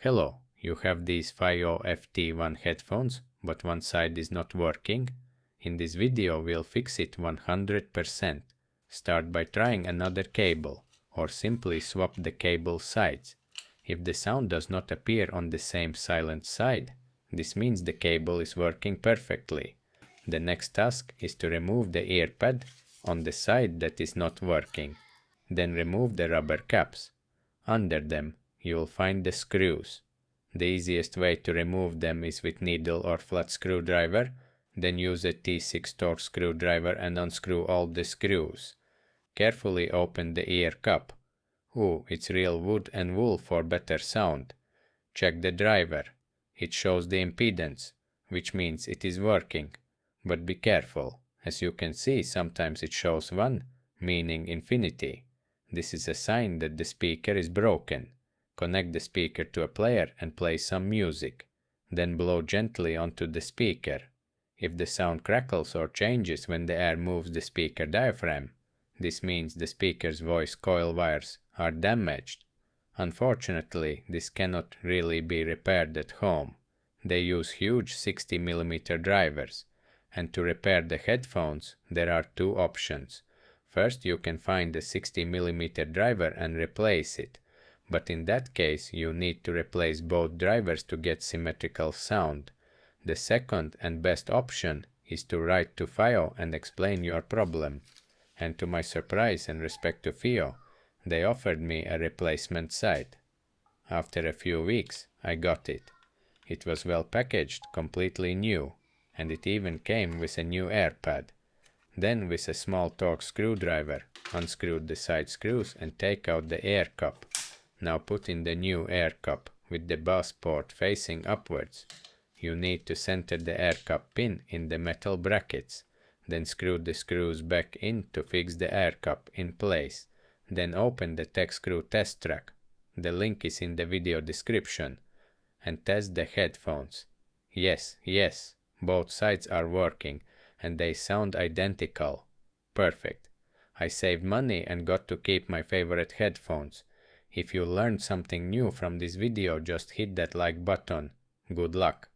Hello, you have these FiiO FT1 headphones, but one side is not working? In this video we'll fix it 100%. Start by trying another cable, or simply swap the cable sides. If the sound does not appear on the same silent side, this means the cable is working perfectly. The next task is to remove the ear pad on the side that is not working. Then remove the rubber caps. Under them, you will find the screws. The easiest way to remove them is with needle or flat screwdriver. Then use a T6 torque screwdriver and unscrew all the screws. Carefully open the ear cup. Ooh, it's real wood and wool for better sound. Check the driver. It shows the impedance, which means it is working. But be careful. As you can see, sometimes it shows 1, meaning infinity. This is a sign that the speaker is broken. Connect the speaker to a player and play some music. Then blow gently onto the speaker. If the sound crackles or changes when the air moves the speaker diaphragm, this means the speaker's voice coil wires are damaged. Unfortunately, this cannot really be repaired at home. They use huge 60mm drivers. And to repair the headphones, there are two options. First, you can find a 60mm driver and replace it. But in that case, you need to replace both drivers to get symmetrical sound. The second and best option is to write to FiiO and explain your problem. And to my surprise and respect to FiiO, they offered me a replacement side. After a few weeks, I got it. It was well packaged, completely new, and it even came with a new air pad. Then with a small torque screwdriver, unscrew the side screws and take out the air cup. Now put in the new air cup with the bus port facing upwards. You need to center the air cup pin in the metal brackets. Then screw the screws back in to fix the air cup in place. Then open the tech screw test track. The link is in the video description. And test the headphones. Yes, both sides are working and they sound identical. Perfect. I saved money and got to keep my favorite headphones. If you learned something new from this video, just hit that like button. Good luck.